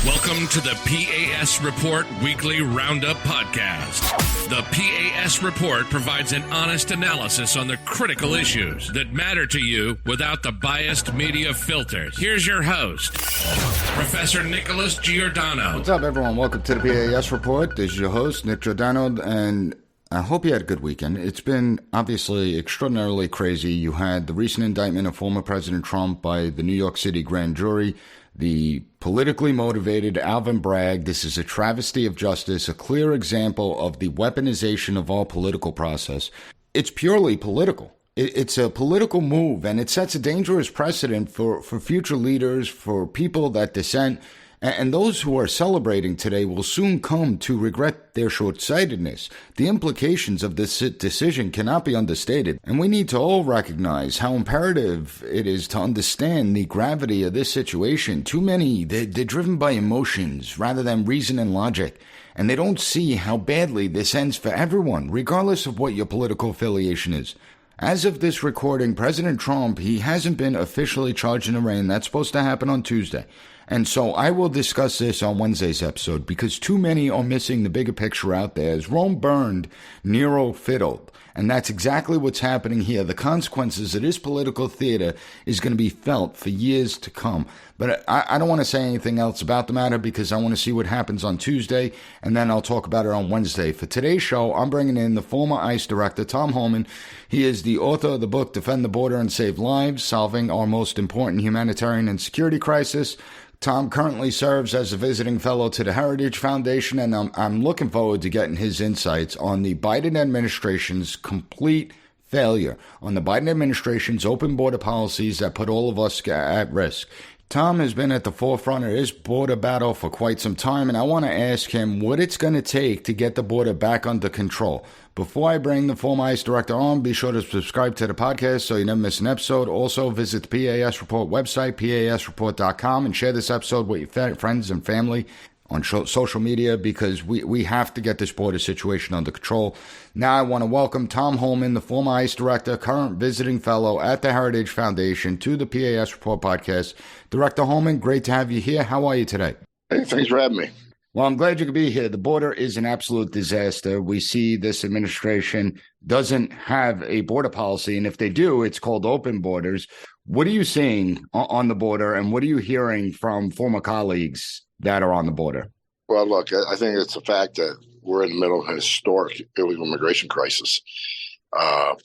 Welcome to the P.A.S. Report Weekly Roundup Podcast. The P.A.S. Report provides an honest analysis on the critical issues that matter to you without the biased media filters. Here's your host, Professor Nicholas Giordano. What's up, everyone? Welcome to the P.A.S. Report. This is your host, Nick Giordano, and I hope you had a good weekend. It's been obviously extraordinarily crazy. You had the recent indictment of former President Trump by the New York City grand jury, the politically motivated Alvin Bragg. This is a travesty of justice, a clear example of the weaponization of our political process. It's purely political. It's a political move, and it sets a dangerous precedent for future leaders, for people that dissent. And those who are celebrating today will soon come to regret their short-sightedness. The implications of this decision cannot be understated, and we need to all recognize how imperative it is to understand the gravity of this situation. Too many, they're driven by emotions rather than reason and logic, and they don't see how badly this ends for everyone, regardless of what your political affiliation is. As of this recording, President Trump, he hasn't been officially charged and arraigned. That's supposed to happen on Tuesday. And so I will discuss this on Wednesday's episode because too many are missing the bigger picture out there. As Rome burned, Nero fiddled. And that's exactly what's happening here. The consequences of this political theater is going to be felt for years to come. But I don't want to say anything else about the matter because I want to see what happens on Tuesday, and then I'll talk about it on Wednesday. For today's show, I'm bringing in the former ICE Director, Tom Homan. He is the author of the book, Defend the Border and Save Lives, Solving Our Most Important Humanitarian and Security Crisis. Tom currently serves as a visiting fellow to the Heritage Foundation, and I'm looking forward to getting his insights on the Biden administration's complete failure, on the Biden administration's open border policies that put all of us at risk. Tom has been at the forefront of this border battle for quite some time, and I want to ask him what it's going to take to get the border back under control. Before I bring the former ICE Director on, be sure to subscribe to the podcast so you never miss an episode. Also, visit the PAS Report website, pasreport.com, and share this episode with your friends and family on social media because we have to get this border situation under control. Now I want to welcome Tom Homan, the former ICE Director, current visiting fellow at the Heritage Foundation, to the PAS Report podcast. Director Homan, great to have you here. How are you today? Hey, thanks for having me. Well, I'm glad you could be here. The border is an absolute disaster. We see this administration doesn't have a border policy, and if they do, it's called open borders. What are you seeing on the border, and what are you hearing from former colleagues that are on the border? Well, look, I think it's a fact that we're in the middle of a historic illegal immigration crisis.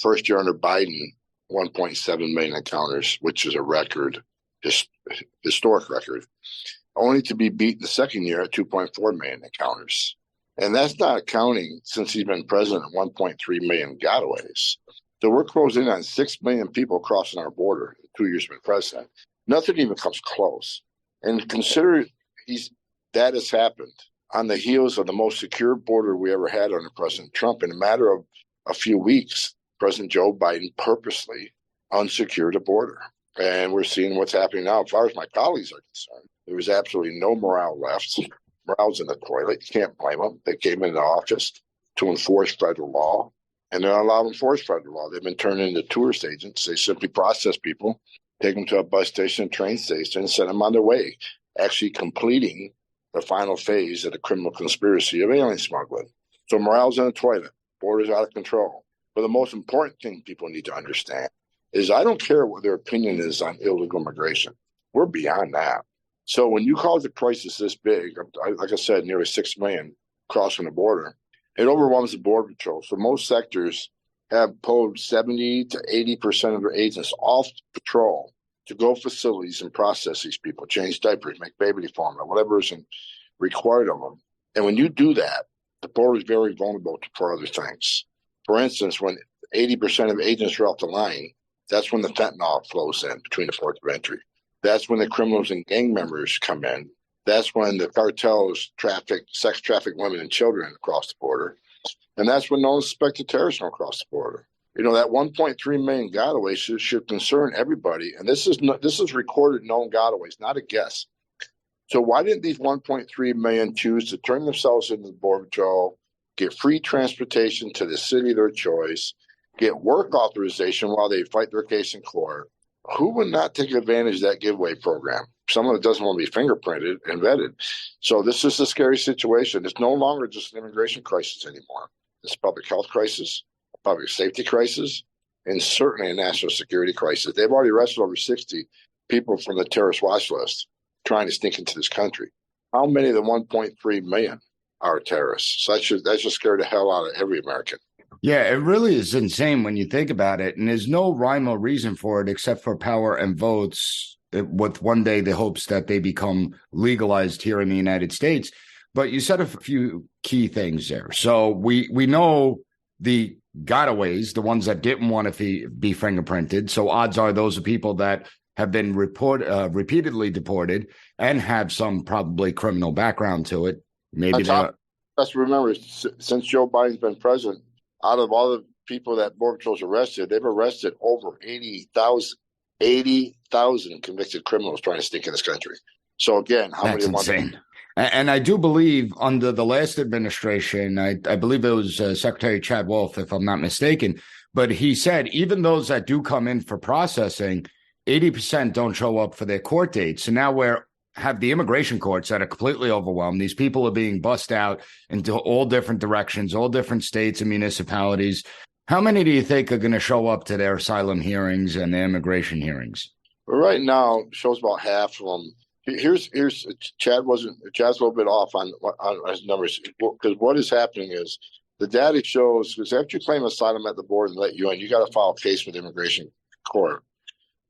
First year under Biden, 1.7 million encounters, which is a record, historic record, only to be beat the second year at 2.4 million encounters. And that's not counting, since he's been president, 1.3 million gotaways. So we're closing in on 6 million people crossing our border in 2 years he's been president. Nothing even comes close. And consider that has happened on the heels of the most secure border we ever had under President Trump. In a matter of a few weeks, President Joe Biden purposely unsecured the border. And we're seeing what's happening now. As far as my colleagues are concerned, there was absolutely no morale left. Morale's in the toilet. You can't blame them. They came into office to enforce federal law, and they're not allowed to enforce federal law. They've been turned into tourist agents. They simply process people, take them to a bus station, train station, and send them on their way, actually completing the final phase of the criminal conspiracy of alien smuggling. So morale's in the toilet. Border's out of control. But the most important thing people need to understand is I don't care what their opinion is on illegal immigration. We're beyond that. So when you cause a crisis this big, like I said, nearly 6 million crossing the border, it overwhelms the Border Patrol. So most sectors have pulled 70 to 80% of their agents off patrol to go facilities and process these people, change diapers, make baby formula, whatever is required of them. And when you do that, the border is very vulnerable for other things. For instance, when 80% of agents are off the line, that's when the fentanyl flows in between the ports of entry. That's when the criminals and gang members come in. That's when the cartels sex traffic women and children across the border. And that's when non-suspected terrorists come across the border. You know, that 1.3 million gotaways should concern everybody. And this is recorded known gotaways, not a guess. So why didn't these 1.3 million choose to turn themselves into the Border Patrol, get free transportation to the city of their choice, get work authorization while they fight their case in court? Who would not take advantage of that giveaway program? someone that doesn't want to be fingerprinted and vetted. So this is a scary situation. It's no longer just an immigration crisis anymore. It's a public health crisis, a public safety crisis, and certainly a national security crisis. They've already arrested over 60 people from the terrorist watch list trying to sneak into this country. How many of the 1.3 million are terrorists? So that should scare the hell out of every American. Yeah, it really is insane when you think about it. And there's no rhyme or reason for it except for power and votes, with one day the hopes that they become legalized here in the United States. But you said a few key things there. So we know the gotaways, the ones that didn't want to be fingerprinted. So odds are those are people that have been repeatedly deported and have some probably criminal background to it. Maybe let's remember, since Joe Biden's been president, out of all the people that Border Patrol's arrested, they've arrested over 80,000 convicted criminals trying to sneak in this country. So again, That's insane. And I do believe under the last administration, I believe it was Secretary Chad Wolf, if I'm not mistaken, but he said even those that do come in for processing, 80% don't show up for their court dates. So now we have the immigration courts that are completely overwhelmed. These people are being bussed out into all different directions, all different states and municipalities. How many do you think are going to show up to their asylum hearings and their immigration hearings? Well, right now, shows about half of them. Here's Chad's a little bit off on his numbers, because what is happening is the data shows, because after you claim asylum at the border and let you in, you got to file a case with the immigration court.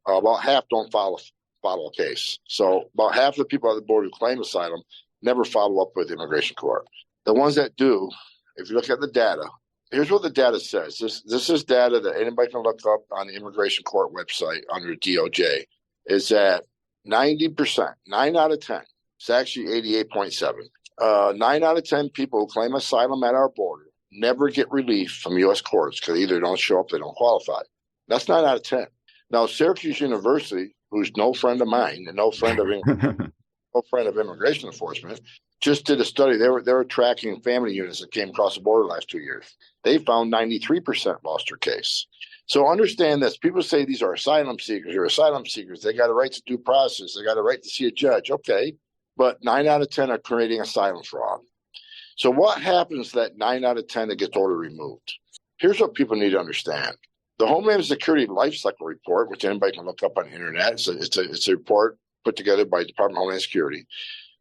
About half don't file a case. So about half of the people at the border who claim asylum never follow up with the immigration court. The ones that do, if you look at the data, here's what the data says. This is data that anybody can look up on the immigration court website under DOJ, is that 90%, 9 out of 10, it's actually 88.7. 9 out of 10 people who claim asylum at our border never get relief from U.S. courts because either don't show up, they don't qualify. That's 9 out of 10. Now, Syracuse University, who's no friend of mine and no friend of immigration enforcement, just did a study. They were tracking family units that came across the border the last 2 years. They found 93% lost their case. So understand this. People say these are asylum seekers. You're asylum seekers. They got a right to due process. They got a right to see a judge. Okay. But 9 out of 10 are creating asylum fraud. So what happens to that 9 out of 10 that gets order removed? Here's what people need to understand. The Homeland Security Life Cycle Report, which anybody can look up on the internet, it's a report put together by the Department of Homeland Security,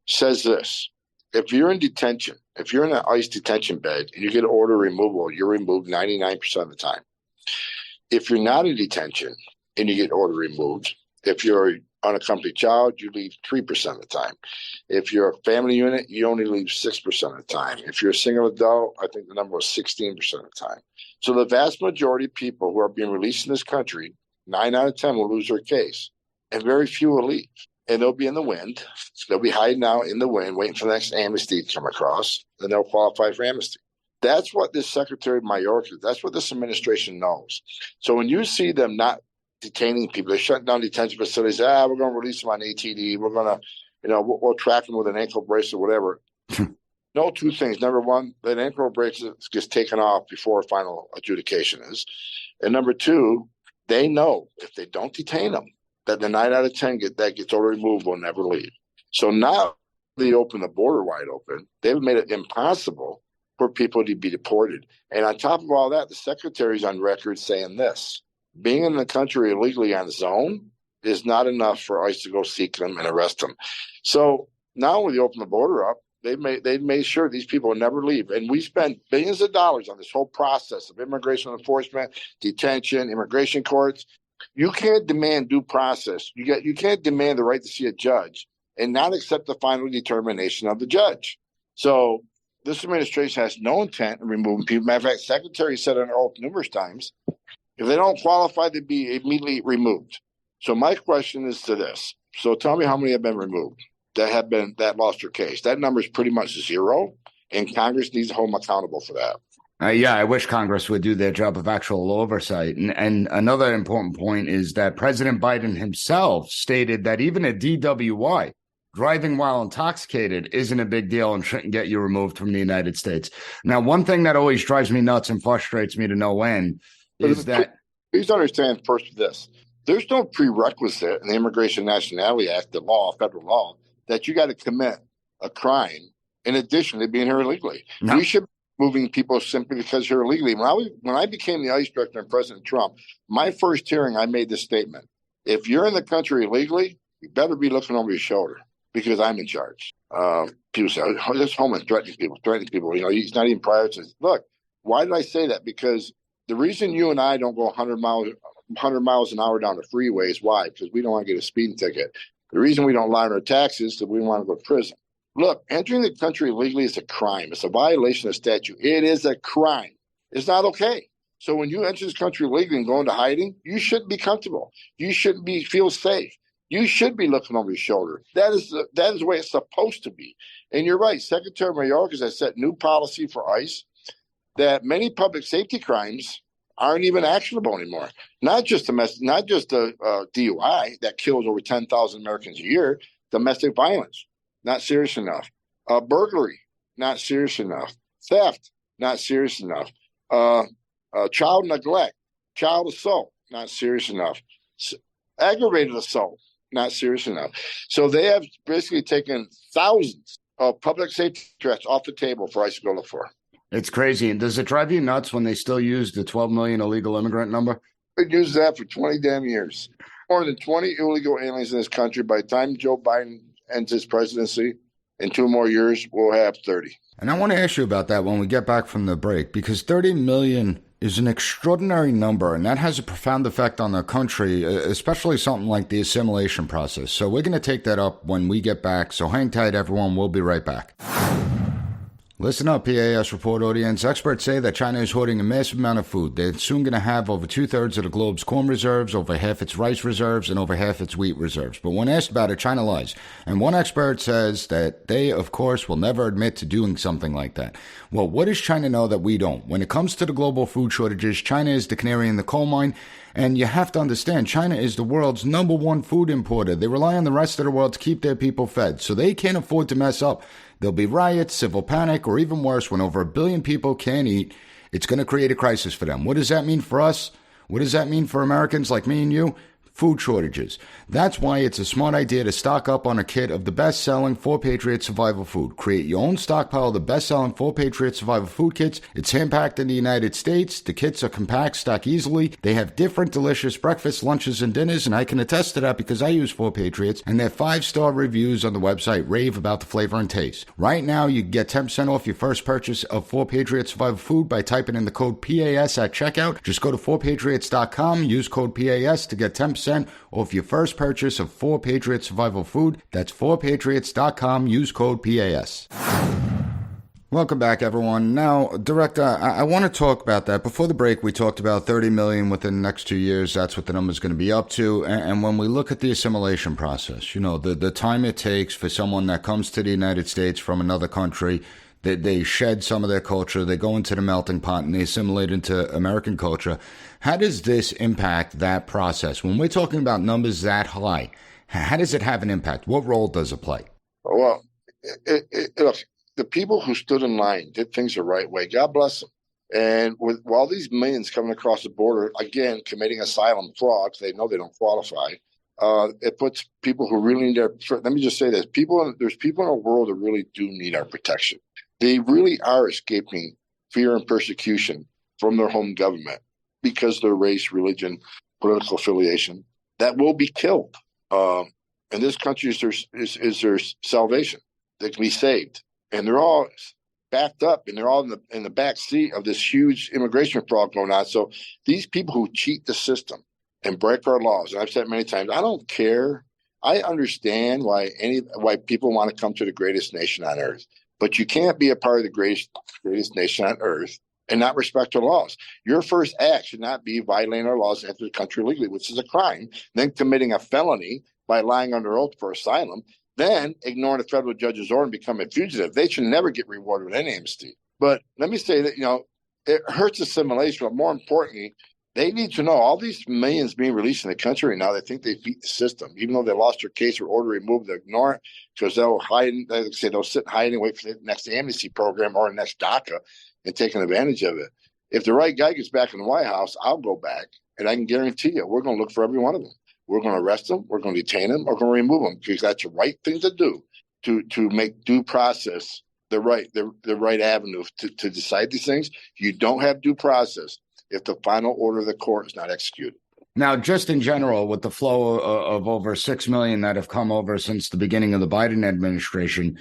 says this. If you're in detention, if you're in an ICE detention bed and you get order removal, you're removed 99% of the time. If you're not in detention and you get order removed, if you're an unaccompanied child, you leave 3% of the time. If you're a family unit, you only leave 6% of the time. If you're a single adult, I think the number was 16% of the time. So the vast majority of people who are being released in this country, 9 out of 10 will lose their case, and very few will leave. And they'll be in the wind. They'll be hiding out in the wind, waiting for the next amnesty to come across, and they'll qualify for amnesty. That's what this Secretary Mayorkas, that's what this administration knows. So when you see them not detaining people, they're shutting down detention facilities, we're going to release them on ATD, we're going to, we'll track them with an ankle bracelet, whatever. No, two things. Number one, that ankle bracelet gets taken off before a final adjudication is. And number two, they know if they don't detain them, that the 9 out of 10 that gets order removed will never leave. So now they open the border wide open. They've made it impossible for people to be deported. And on top of all that, the secretary's on record saying this: being in the country illegally on its own is not enough for ICE to go seek them and arrest them. So now when they open the border up, they made sure these people will never leave. And we spend billions of dollars on this whole process of immigration enforcement, detention, immigration courts. You can't demand due process. You can't demand the right to see a judge and not accept the final determination of the judge. So this administration has no intent of removing people. Matter of fact, Secretary said on oath numerous times, if they don't qualify, they'd be immediately removed. So my question is to this. So tell me how many have been removed that lost their case. That number is pretty much zero, and Congress needs to hold them accountable for that. Yeah, I wish Congress would do their job of actual oversight. And another important point is that President Biden himself stated that even a DWI, driving while intoxicated, isn't a big deal and shouldn't get you removed from the United States. Now, one thing that always drives me nuts and frustrates me to no end is that... Please understand first this. There's no prerequisite in the Immigration Nationality Act, the law, federal law, that you got to commit a crime in addition to being here illegally. No. We should be moving people simply because you're illegally. When I became the ICE director and President Trump, my first hearing, I made this statement. If you're in the country illegally, you better be looking over your shoulder because I'm in charge. People say, oh, this Homan threatening people. He's not even prioritizing. Look, why did I say that? Because the reason you and I don't go 100 miles an hour down the freeway is why? Because we don't want to get a speeding ticket. The reason we don't lie on our taxes is that we want to go to prison. Look, entering the country illegally is a crime. It's a violation of statute. It is a crime. It's not okay. So when you enter this country illegally and go into hiding, you shouldn't be comfortable. You shouldn't feel safe. You should be looking over your shoulder. That is the way it's supposed to be. And you're right. Secretary Mayorkas has set new policy for ICE that many public safety crimes aren't even actionable anymore. Not just DUI that kills over 10,000 Americans a year. Domestic violence, not serious enough. Burglary, not serious enough. Theft, not serious enough. Child neglect, child assault, not serious enough. Aggravated assault, not serious enough. So they have basically taken thousands of public safety threats off the table for ICE to go look for. It's crazy. And does it drive you nuts when they still use the 12 million illegal immigrant number? They've used that for 20 damn years. More than 20 illegal aliens in this country. By the time Joe Biden ends his presidency, in 2 more years, we'll have 30. And I want to ask you about that when we get back from the break, because 30 million is an extraordinary number, and that has a profound effect on the country, especially something like the assimilation process. So we're going to take that up when we get back. So hang tight, everyone. We'll be right back. Listen up, P.A.S. report audience. Experts say that China is hoarding a massive amount of food. They're soon going to have over 2/3 of the globe's corn reserves, over half its rice reserves, and over half its wheat reserves. But when asked about it, China lies. And one expert says that they, of course, will never admit to doing something like that. Well, what does China know that we don't? When it comes to the global food shortages, China is the canary in the coal mine. And you have to understand, China is the world's #1 food importer. They rely on the rest of the world to keep their people fed, so they can't afford to mess up. There'll be riots, civil panic, or even worse, when over 1 billion people can't eat, it's going to create a crisis for them. What does that mean for us? What does that mean for Americans like me and you? Food shortages. That's why it's a smart idea to stock up on a kit of the best-selling 4 Patriot survival food. Create your own stockpile of the best-selling 4 Patriot survival food kits. It's hand-packed in the United States. The kits are compact, stock easily. They have different delicious breakfasts, lunches, and dinners, and I can attest to that because I use 4 Patriots, and their 5-star reviews on the website rave about the flavor and taste. Right now, you can get 10% off your first purchase of 4 Patriot survival food by typing in the code P.A.S. at checkout. Just go to 4patriots.com, use code P.A.S. to get 10% off your first purchase of 4 Patriot survival food. That's 4patriots.com. Use code PAS. Welcome back, everyone. Now, Director, I want to talk about that. Before the break, we talked about 30 million within the next 2 years. That's what the number is going to be up to. And when we look at the assimilation process, the time it takes for someone that comes to the United States from another country, they shed some of their culture, they go into the melting pot, and they assimilate into American culture. How does this impact that process? When we're talking about numbers that high, how does it have an impact? What role does it play? Well, look, the people who stood in line did things the right way. God bless them. And with all these millions coming across the border, again, committing asylum fraud, because they know they don't qualify, it puts people who really need let me just say this. There's people in the world that really do need our protection. They really are escaping fear and persecution from their home government because of their race, religion, political affiliation, that will be killed. And this country is their salvation. They can be saved. And they're all backed up, and they're all in the back seat of this huge immigration fraud going on. So these people who cheat the system and break our laws, and I've said many times, I don't care. I understand why people want to come to the greatest nation on earth. But you can't be a part of the greatest nation on earth and not respect our laws. Your first act should not be violating our laws and enter the country illegally, which is a crime, then committing a felony by lying under oath for asylum, then ignoring a federal judge's order and become a fugitive. They should never get rewarded with any amnesty. But let me say that, it hurts assimilation, but more importantly, they need to know all these millions being released in the country right now. They think they beat the system, even though they lost their case or order removed. They ignore it because they'll sit and hide and wait for the next amnesty program or the next DACA and taking advantage of it. If the right guy gets back in the White House, I'll go back, and I can guarantee you we're going to look for every one of them. We're going to arrest them, we're going to detain them, we're going to remove them, because that's the right thing to do to make due process the right avenue to decide these things. You don't have due process if the final order of the court is not executed. Now, just in general, with the flow of over 6 million that have come over since the beginning of the Biden administration,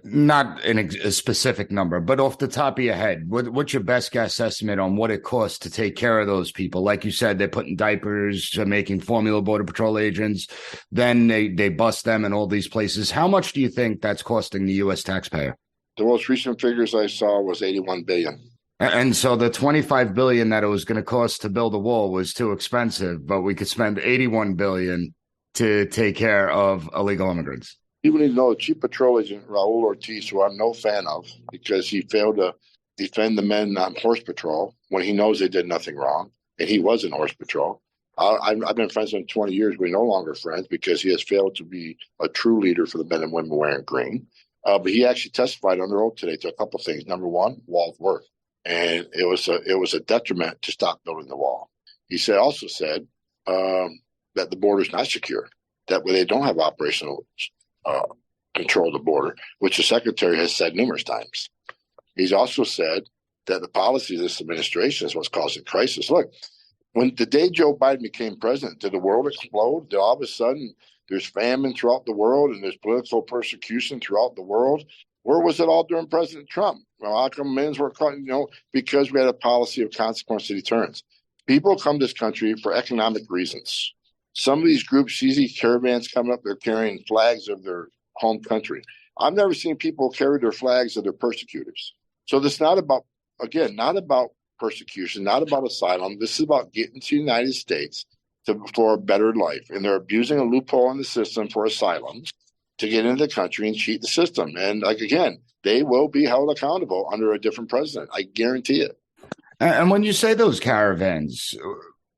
not a specific number, but off the top of your head, what's your best guess estimate on what it costs to take care of those people? Like you said, they're putting diapers, making formula Border Patrol agents, then they bust them in all these places. How much do you think that's costing the U.S. taxpayer? The most recent figures I saw was $81 billion. And so the $25 billion that it was going to cost to build a wall was too expensive, but we could spend $81 billion to take care of illegal immigrants. People need to know the Chief Patrol Agent, Raul Ortiz, who I'm no fan of because he failed to defend the men on horse patrol when he knows they did nothing wrong, and he was in horse patrol. I've been friends with him 20 years. We're no longer friends because he has failed to be a true leader for the men and women wearing green. But he actually testified under oath today to a couple of things. Number one, wall's work. And it was a detriment to stop building the wall. He also said that the border is not secure, that they don't have operational control of the border, which the secretary has said numerous times. He's also said that the policy of this administration is what's causing crisis. Look, when the day Joe Biden became president, did the world explode? Did all of a sudden there's famine throughout the world and there's political persecution throughout the world? Where was it all during President Trump? Well, how come men's were caught? Because we had a policy of consequence and deterrence. People come to this country for economic reasons. Some of these groups see these caravans coming up, they're carrying flags of their home country. I've never seen people carry their flags of their persecutors. So this is not about persecution, not about asylum. This is about getting to the United States for a better life. And they're abusing a loophole in the system for asylum to get into the country and cheat the system. And again, they will be held accountable under a different president. I guarantee it. And when you say those caravans,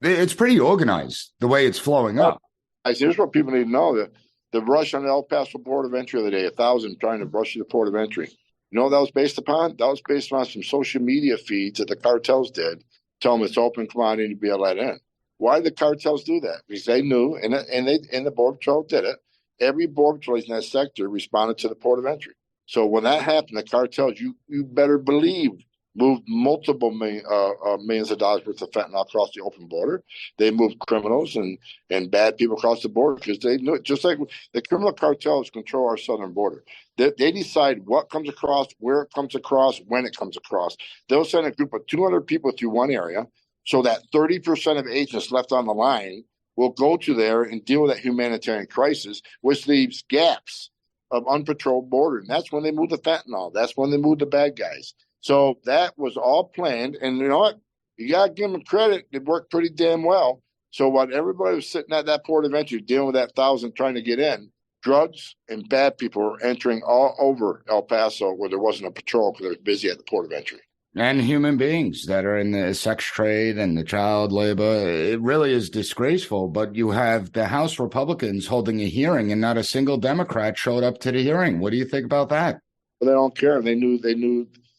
it's pretty organized the way it's flowing up. Here's what people need to know. The rush on the El Paso port of entry the other day, 1,000 trying to rush to the port of entry. You know what that was based upon? That was based on some social media feeds that the cartels did. Tell them it's open commodity to be let in. Why did the cartels do that? Because they knew, and the Border Patrol did it. Every Border Patrol in that sector responded to the port of entry. So when that happened, the cartels, you better believe, moved multiple millions of dollars worth of fentanyl across the open border. They moved criminals and bad people across the border because they knew it. Just like the criminal cartels control our southern border. They decide what comes across, where it comes across, when it comes across. They'll send a group of 200 people through one area so that 30% of agents left on the line will go to there and deal with that humanitarian crisis, which leaves gaps of unpatrolled border. And that's when they move the fentanyl. That's when they move the bad guys. So that was all planned. And you know what? You got to give them credit. It worked pretty damn well. So while everybody was sitting at that port of entry dealing with that 1,000 trying to get in, drugs and bad people were entering all over El Paso where there wasn't a patrol because they were busy at the port of entry. And human beings that are in the sex trade and the child labor. It really is disgraceful. But you have the House Republicans holding a hearing and not a single Democrat showed up to the hearing. What do you think about that? Well, they don't care. They knew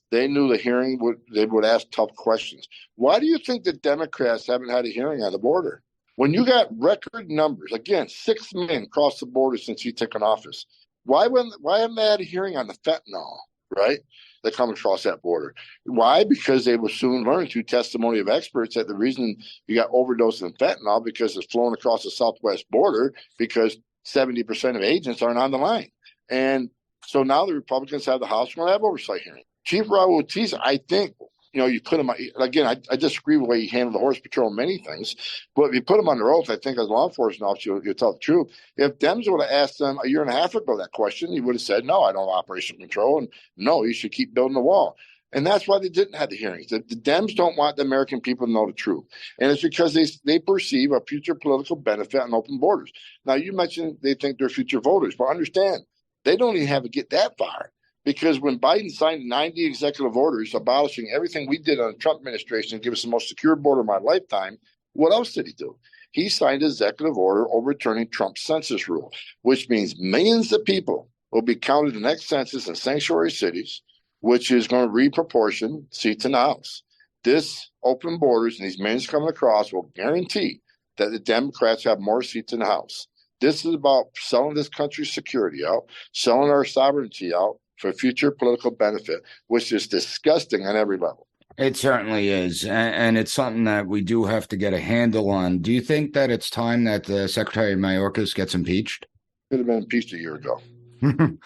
the hearing they would ask tough questions. Why do you think the Democrats haven't had a hearing on the border? When you got record numbers, again, 6 million crossed the border since he took office. Why haven't they had a hearing on the fentanyl, right, that comes across that border? Why? Because they will soon learn through testimony of experts that the reason you got overdoses in fentanyl because it's flowing across the southwest border because 70% of agents aren't on the line. And so now the Republicans have the House going to have oversight hearing. Chief Raul Ortiz, I think, you put him, again, I disagree with the way he handled the Horse Patrol, many things, but if you put him under oath, I think as law enforcement officer, you'll tell the truth. If Dems would have asked them a year and a half ago that question, he would have said, no, I don't have operational control, and no, you should keep building the wall. And that's why they didn't have the hearings. The Dems don't want the American people to know the truth. And it's because they perceive a future political benefit on open borders. Now, you mentioned they think they're future voters, but understand, they don't even have to get that far. Because when Biden signed 90 executive orders abolishing everything we did on the Trump administration to give us the most secure border of my lifetime, what else did he do? He signed an executive order overturning Trump's census rule, which means millions of people will be counted in the next census in sanctuary cities, which is going to reproportion seats in the House. This open borders and these millions coming across will guarantee that the Democrats have more seats in the House. This is about selling this country's security out, selling our sovereignty out for future political benefit, which is disgusting on every level. It certainly is. And it's something that we do have to get a handle on. Do you think that it's time that the Secretary Mayorkas gets impeached? Could have been impeached a year ago. The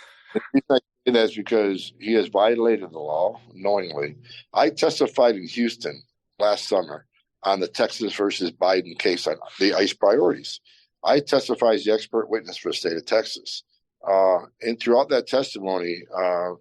reason I say that is because he has violated the law knowingly. I testified in Houston last summer on the Texas versus Biden case on the ICE priorities. I testified as the expert witness for the state of Texas. And throughout that testimony,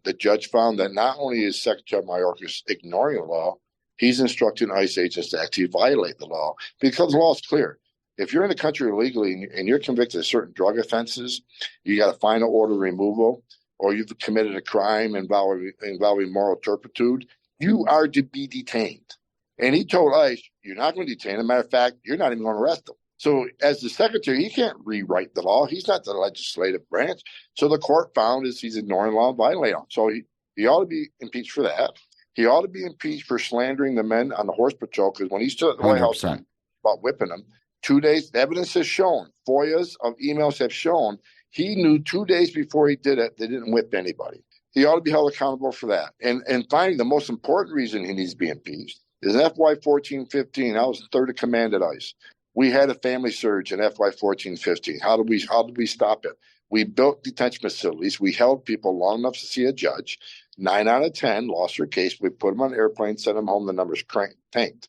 the judge found that not only is Secretary Mayorkas ignoring the law, he's instructing ICE agents to actually violate the law because the law is clear. If you're in the country illegally and you're convicted of certain drug offenses, you got a final order removal, or you've committed a crime involving moral turpitude, you are to be detained. And he told ICE, you're not going to detain him. As a matter of fact, you're not even going to arrest him. So as the secretary, he can't rewrite the law. He's not the legislative branch. So the court found he's ignoring the law and violating it. So he ought to be impeached for that. He ought to be impeached for slandering the men on the horse patrol, because when he stood at the 100%. White House about whipping them, 2 days, the evidence has shown, FOIAs of emails have shown, he knew 2 days before he did it, they didn't whip anybody. He ought to be held accountable for that. And finally, the most important reason he needs to be impeached is in FY 14-15, I was third in command at ICE. We had a family surge in FY 14-15. How did we stop it? We built detention facilities. We held people long enough to see a judge. 9 out of 10 lost their case. We put them on an airplane, sent them home. The numbers tanked.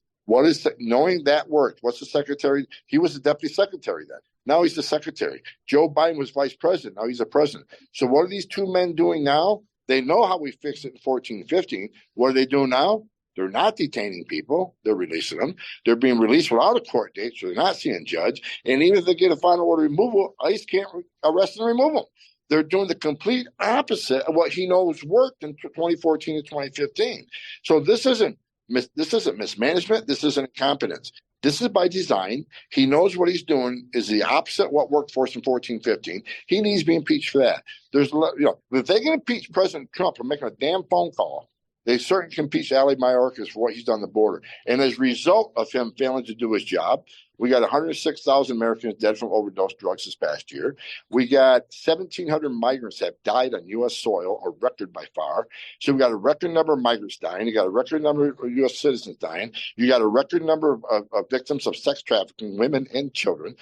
Knowing that worked? What's the secretary? He was the deputy secretary then. Now he's the secretary. Joe Biden was vice president. Now he's the president. So what are these two men doing now? They know how we fixed it in 14-15. What are they doing now? They're not detaining people. They're releasing them. They're being released without a court date, so they're not seeing a judge. And even if they get a final order removal, ICE can't arrest and remove them. They're doing the complete opposite of what he knows worked in 2014 and 2015. So this isn't mismanagement. This isn't incompetence. This is by design. He knows what he's doing is the opposite of what worked for us in 14-15. He needs to be impeached for that. If they can impeach President Trump for making a damn phone call, they certainly can impeach Ali Mayorkas for what he's done on the border. And as a result of him failing to do his job, we got 106,000 Americans dead from overdose drugs this past year. We got 1,700 migrants have died on U.S. soil, a record by far. So we got a record number of migrants dying. You got a record number of U.S. citizens dying. You got a record number of victims of sex trafficking, women and children.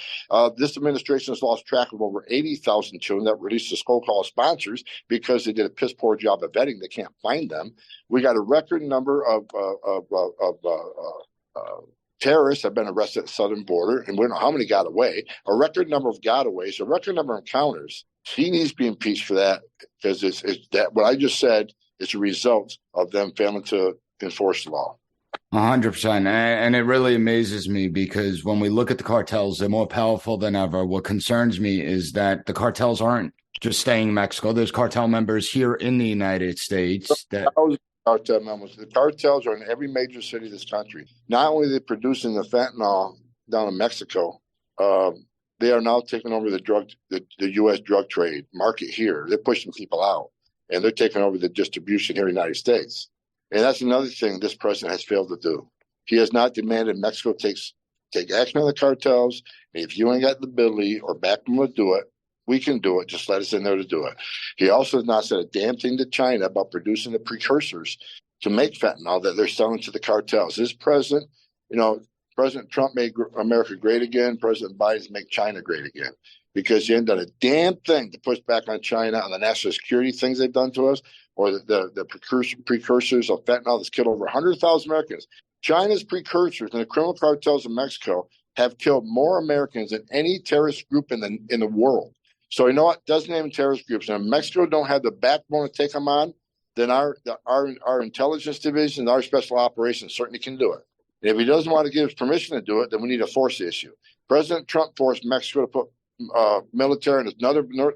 This administration has lost track of over 80,000 children that released to so-called sponsors because they did a piss poor job of vetting. They can't find them. We got a record number of terrorists have been arrested at the southern border, and we don't know how many got away. A record number of gotaways, a record number of encounters. He needs to be impeached for that, because it's that what I just said is a result of them failing to enforce the law. 100%. And it really amazes me, because when we look at the cartels, they're more powerful than ever. What concerns me is that the cartels aren't just staying in Mexico. There's cartel members here in the United States. Cartel members. The cartels are in every major city of this country. Not only are they producing the fentanyl down in Mexico, they are now taking over the U.S. drug trade market here. They're pushing people out, and they're taking over the distribution here in the United States. And that's another thing this president has failed to do. He has not demanded Mexico take action on the cartels. And if you ain't got the ability or backbone to do it, we can do it. Just let us in there to do it. He also has not said a damn thing to China about producing the precursors to make fentanyl that they're selling to the cartels. This president, President Trump made America great again. President Biden's make China great again, because he ain't done a damn thing to push back on China on the national security things they've done to us, or the precursors of fentanyl that's killed over 100,000 Americans. China's precursors and the criminal cartels in Mexico have killed more Americans than any terrorist group in the world. So you know what? Doesn't name terrorist groups. And if Mexico don't have the backbone to take them on, then our intelligence division, our special operations certainly can do it. And if he doesn't want to give us permission to do it, then we need to force the issue. President Trump forced Mexico to put military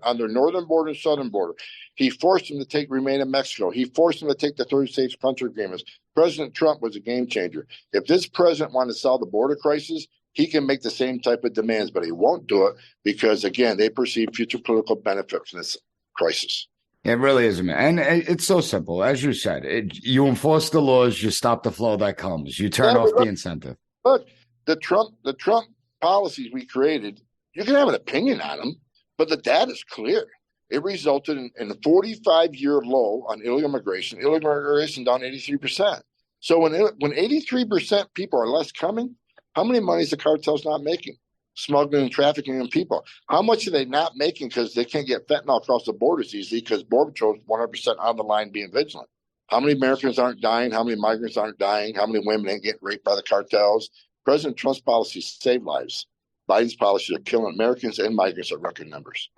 on their northern border and southern border. He forced them to remain in Mexico. He forced them to take the 30 states country agreements. President Trump was a game changer. If this president wanted to solve the border crisis, he can make the same type of demands, but he won't do it because, again, they perceive future political benefit from this crisis. It really is, man. And it's so simple. As you said, you enforce the laws, you stop the flow that comes. You turn off the incentive. Look, the Trump policies we created, you can have an opinion on them, but the data is clear. It resulted in a 45-year low on illegal immigration down 83%. So when 83% people are less coming, how many money is the cartels not making? Smuggling and trafficking in people. How much are they not making because they can't get fentanyl across the borders easily because Border Patrol is 100% on the line being vigilant? How many Americans aren't dying? How many migrants aren't dying? How many women ain't getting raped by the cartels? President Trump's policies save lives. Biden's policies are killing Americans and migrants at record numbers.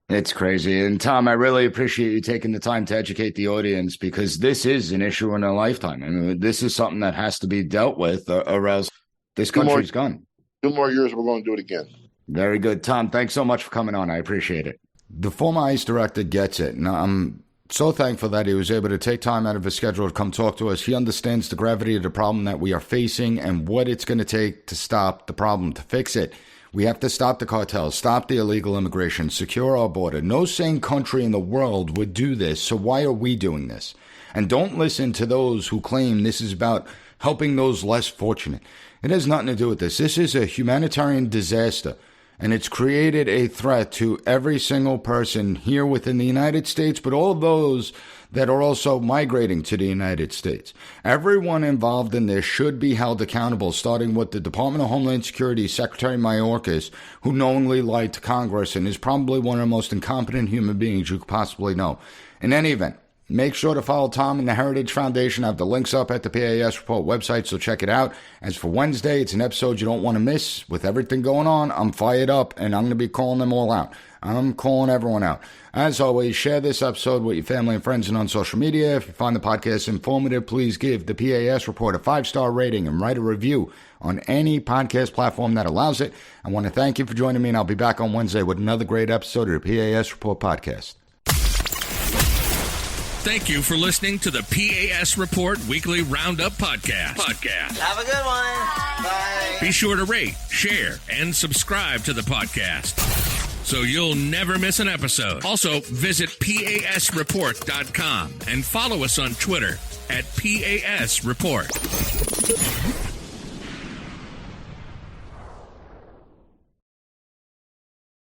It's crazy. And Tom, I really appreciate you taking the time to educate the audience because this is an issue in a lifetime. I mean, this is something that has to be dealt with or else this country's gone. 2 more years, we're going to do it again. Very good. Tom, thanks so much for coming on. I appreciate it. The former ICE director gets it. And I'm so thankful that he was able to take time out of his schedule to come talk to us. He understands the gravity of the problem that we are facing and what it's going to take to stop the problem, to fix it. We have to stop the cartels, stop the illegal immigration, secure our border. No sane country in the world would do this, so why are we doing this? And don't listen to those who claim this is about helping those less fortunate. It has nothing to do with this. This is a humanitarian disaster, and it's created a threat to every single person here within the United States, but all those that are also migrating to the United States. Everyone involved in this should be held accountable, starting with the Department of Homeland Security Secretary Mayorkas, who knowingly lied to Congress and is probably one of the most incompetent human beings you could possibly know. In any event, make sure to follow Tom and the Heritage Foundation. I have the links up at the P.A.S. Report website, so check it out. As for Wednesday, it's an episode you don't want to miss. With everything going on, I'm fired up, and I'm going to be calling them all out. I'm calling everyone out. As always, share this episode with your family and friends and on social media. If you find the podcast informative, please give the P.A.S. Report a 5-star rating and write a review on any podcast platform that allows it. I want to thank you for joining me, and I'll be back on Wednesday with another great episode of the P.A.S. Report podcast. Thank you for listening to the P.A.S. Report Weekly Roundup Podcast. Have a good one. Bye. Be sure to rate, share, and subscribe to the podcast so you'll never miss an episode. Also, visit PASreport.com and follow us on Twitter at PAS Report.